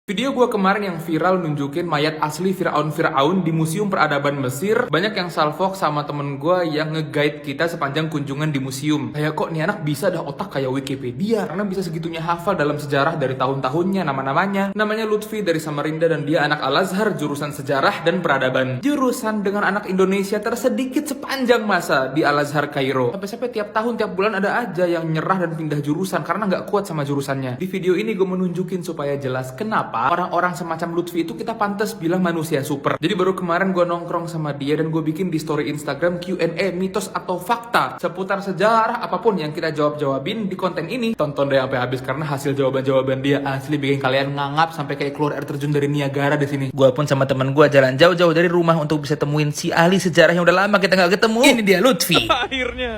Video gue kemarin yang viral nunjukin mayat asli Firaun di Museum Peradaban Mesir. Banyak yang salfok sama temen gue yang nge-guide kita sepanjang kunjungan di museum. Kayak kok nih anak bisa dah otak kayak Wikipedia, karena bisa segitunya hafal dalam sejarah dari tahun-tahunnya nama-namanya. Namanya Lutfi dari Samarinda dan dia anak Al-Azhar jurusan sejarah dan peradaban. Jurusan dengan anak Indonesia tersedikit sepanjang masa di Al-Azhar Kairo. Sampai-sampai tiap tahun tiap bulan ada aja yang nyerah dan pindah jurusan karena nggak kuat sama jurusannya. Di video ini gue menunjukin supaya jelas kenapa orang-orang semacam Lutfi itu kita pantas bilang manusia super. Jadi baru kemarin gue nongkrong sama dia dan gue bikin di story Instagram Q&A mitos atau fakta seputar sejarah apapun yang kita jawabin di konten ini. Tonton deh sampai habis karena hasil jawaban-jawaban dia asli bikin kalian ngangap sampai kayak keluar air terjun dari Niagara di sini. Gue pun sama teman gue jalan jauh-jauh dari rumah untuk bisa temuin si ahli sejarah yang udah lama kita nggak ketemu. Ini dia Lutfi. Akhirnya.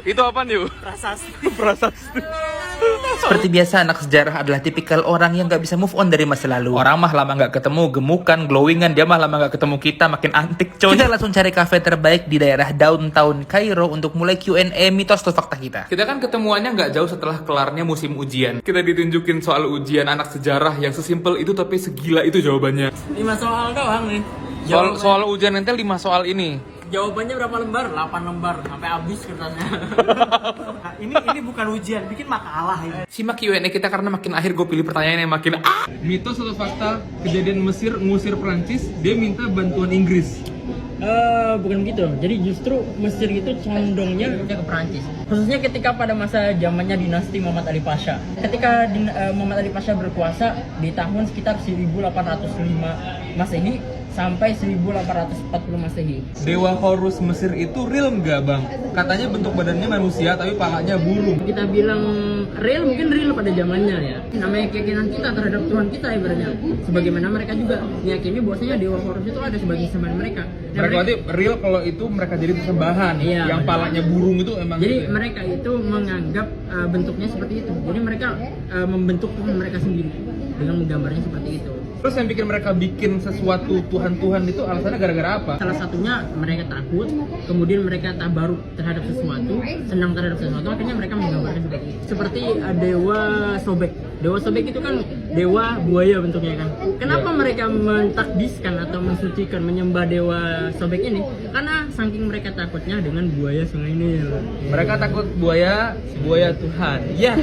Itu apaan yuk? Prasasti. Prasasti. Seperti biasa anak sejarah adalah tipikal orang yang gak bisa move on dari masa lalu. Orang mah lama gak ketemu, gemukan, glowingan. Dia mah lama gak ketemu kita, makin antik coy. Kita langsung cari cafe terbaik di daerah downtown Kairo untuk mulai Q&A mitos atau fakta kita. Kita kan ketemuannya gak jauh setelah kelarnya musim ujian. Kita ditunjukin soal ujian anak sejarah yang sesimpel itu tapi segila itu jawabannya. 5 soal doang nih. Soal ujian nanti 5 soal ini. Jawabannya berapa lembar? 8 lembar sampai habis kertasnya. Nah, ini bukan ujian, bikin makalah ini. Simak Q&A kita karena makin akhir gue pilih pertanyaan yang makin Mitos atau fakta kejadian Mesir ngusir Prancis, dia minta bantuan Inggris. Bukan begitu. Jadi justru Mesir itu condongnya ke Perancis. Khususnya ketika pada masa zamannya dinasti Muhammad Ali Pasha. Ketika Muhammad Ali Pasha berkuasa di tahun sekitar 1805 Masehi sampai 1840 Masehi. Dewa Horus Mesir itu real nggak bang? Katanya bentuk badannya manusia tapi palanya burung. Kita bilang real, mungkin real pada zamannya ya. Namanya keyakinan kita terhadap Tuhan kita ibaratnya. Sebagaimana mereka juga meyakini bahwasanya Dewa Horus itu ada sebagai sembahan mereka. Dan Mereka berarti real kalau itu mereka jadi persembahan. Iya, yang benar. palanya burung itu emang. Jadi gitu ya? mereka itu menganggap bentuknya seperti itu. Jadi mereka membentuk Tuhan mereka sendiri dengan menggambarnya seperti itu. Terus yang bikin mereka bikin sesuatu Tuhan-Tuhan itu alasannya gara-gara apa? Salah satunya mereka takut, kemudian mereka tabaruk terhadap sesuatu, senang terhadap sesuatu, akhirnya mereka menggambarkan seperti itu. Seperti Dewa Sobek. Dewa Sobek itu kan dewa buaya bentuknya kan. Kenapa mereka mentakdiskan atau mensucikan menyembah Dewa Sobek ini? Karena saking mereka takutnya dengan buaya sungai Nil. Mereka takut buaya Tuhan. Ya.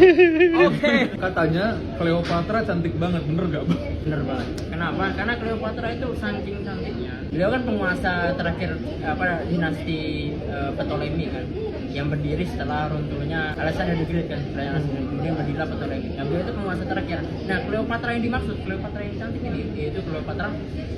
Oke. Katanya Cleopatra cantik banget, bener gak bang? Bener banget. Kenapa? Karena Cleopatra itu saking cantiknya. Beliau kan penguasa terakhir dinasti Ptolemy kan, yang berdiri setelah runtuhnya Alexander the Great kan, kemudian berdirilah Ptolemy. Nah, beliau itu penguasa terakhir. Nah, Cleopatra yang dimaksud, Cleopatra yang cantik ini, yaitu Cleopatra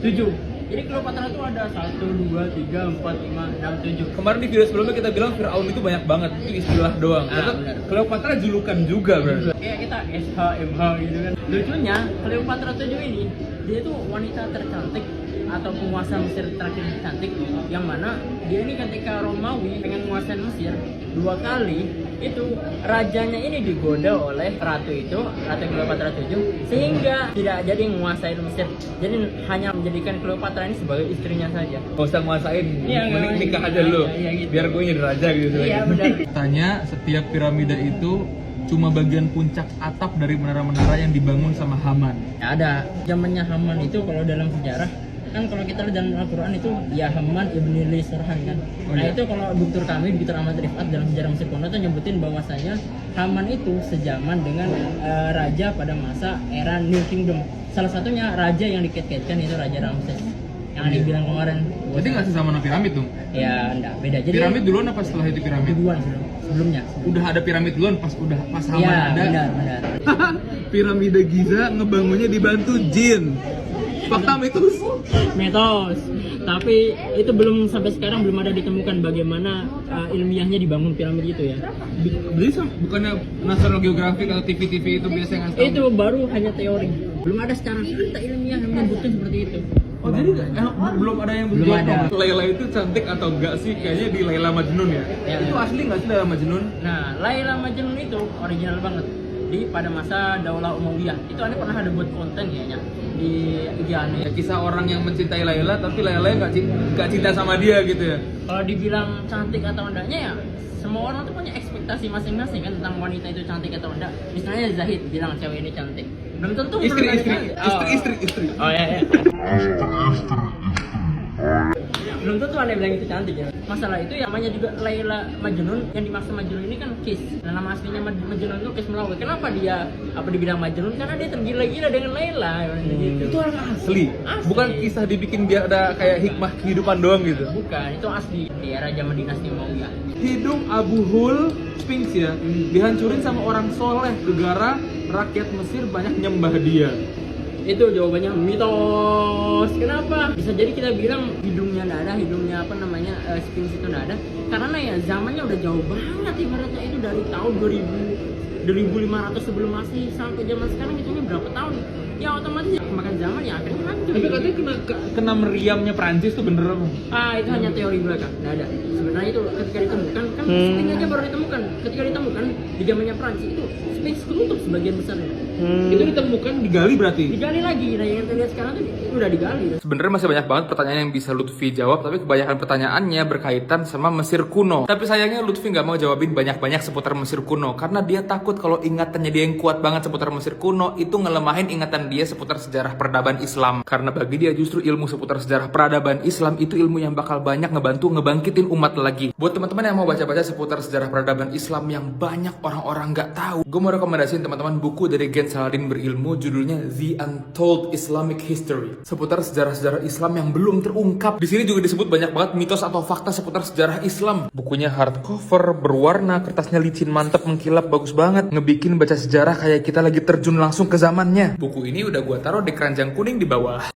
7. Jadi Cleopatra itu ada 1, 2, 3, 4, 5, 6, 7. Kemarin di video sebelumnya kita bilang Firaun itu banyak banget, itu istilah doang. Ternyata benar. Cleopatra julukan juga berarti. Kayak kita SH, MH gitu kan. Lucunya Cleopatra 7 ini, dia itu wanita tercantik atau penguasa Mesir terakhir cantik, yang mana dia ini ketika Romawi pengen menguasai Mesir 2 kali, itu rajanya ini digoda oleh ratu itu, Ratu Cleopatra 7, sehingga tidak jadi menguasai Mesir. Jadi hanya menjadikan Cleopatra ini sebagai istrinya saja. Gak usah nguasain, Iya, mending nggak- nikah aja dulu, iya, gitu. biar gue jadi raja gitu. Iya, benar. Tanya, setiap piramida itu cuma bagian puncak atap dari menara-menara yang dibangun sama Haman. Ya, ada zamannya Haman itu kalau dalam sejarah kan, kalau kita lihat dalam Al-Quran itu ya Haman ibn Surhan kan. Oh, Nah iya. itu kalau Dr. kami, Dr. Ahmad Rifat dalam sejarah Mesir kuno itu nyebutin bahwasanya Haman itu sejaman dengan raja pada masa era New Kingdom. Salah satunya raja yang dikait-kaitkan itu Raja Ramses yang dibilang kemarin. Jadi nggak sesama piramid dong? Ya enggak, beda. Jadi Piramid duluan apa setelah itu piramid? duluan sebelumnya. Udah ada piramid duluan pas Haman Iya, ada. benar. Piramida Giza ngebangunnya dibantu jin. Fakta mitos. Mitos. Tapi itu belum, sampai sekarang belum ada ditemukan bagaimana ilmiahnya dibangun piramid itu ya. Jadi bukannya National Geographic atau TV-TV itu biasanya ngasih tahu? Itu baru hanya teori, belum ada secara fakta ilmiah yang menyebutkan seperti itu. Oh jadi belum ada yang Belum ada. Laila itu cantik atau enggak sih? Kayaknya di Laila Majnun ya? Ya, Itu benar. asli nggak sih Laila Majnun? Nah, Laila Majnun itu original banget pada masa Daulah Umayyah. Itu aneh pernah ada buat konten kayaknya di IG aneh. Ya, kisah orang yang mencintai Laila tapi Laila nggak cinta sama dia gitu ya? Kalau dibilang cantik atau enggaknya ya, semua orang tuh punya ekspektasi masing-masing kan tentang wanita itu cantik atau enggak. Misalnya Zahid bilang cewek ini cantik, Belum tentu Istri. Oh ya. Belum tentu aneh bilang itu cantik ya. Masalah itu yang namanya juga Laila Majnun, yang dimaksud Majnun ini kan Kiss. Nah, nama aslinya Majnun itu Kiss Melawi. Kenapa dia dibilang Majnun? Karena dia tergila-gila dengan Laila gitu. Itu orang asli. Bukan kisah dibikin biar ada kayak hikmah kehidupan doang gitu. Bukan, itu asli di era zaman dinasti Umayyah. Hidung Abu Hul Sphinx ya, dihancurin sama orang soleh gara rakyat Mesir banyak nyembah dia. Itu jawabannya mitos. Kenapa? Bisa jadi kita bilang hidungnya nggak ada, hidungnya Sphinx itu nggak ada, karena ya zamannya udah jauh banget, ibaratnya itu dari tahun 2500 sebelum Masehi sampai zaman sekarang itu berapa tahun? Ya otomatis ya kemakan zaman ya akan hancur. Tapi katanya kena meriamnya Prancis tuh bener apa? Itu hanya teori belaka, nggak ada. Sebenarnya itu ketika ditemukan kan Sphinx aja baru ditemukan. Ketika ditemukan di zamannya Prancis itu Sphinx ketutup sebagian besarnya. Itu ditemukan digali berarti? Digali lagi. Nah yang kita lihat sekarang tuh itu udah digali. Sebenarnya masih banyak banget pertanyaan yang bisa Lutfi jawab, tapi kebanyakan pertanyaannya berkaitan sama Mesir kuno. Tapi sayangnya Lutfi nggak mau jawabin banyak-banyak seputar Mesir kuno, karena dia takut kalau ingatannya dia yang kuat banget seputar Mesir kuno itu ngelemahin ingatan dia seputar sejarah peradaban Islam. Karena bagi dia justru ilmu seputar sejarah peradaban Islam itu ilmu yang bakal banyak ngebantu ngebangkitin umat lagi. Buat teman-teman yang mau baca-baca seputar sejarah peradaban Islam yang banyak orang-orang nggak tahu, gue mau rekomendasiin teman-teman buku dari Gen Saladin Berilmu, judulnya The Untold Islamic History, seputar sejarah-sejarah Islam yang belum terungkap. Di sini juga disebut banyak banget mitos atau fakta seputar sejarah Islam. Bukunya hardcover, berwarna, kertasnya licin, mantep, mengkilap, bagus banget, ngebikin baca sejarah kayak kita lagi terjun langsung ke zamannya. Buku ini udah gua taruh di keranjang kuning di bawah.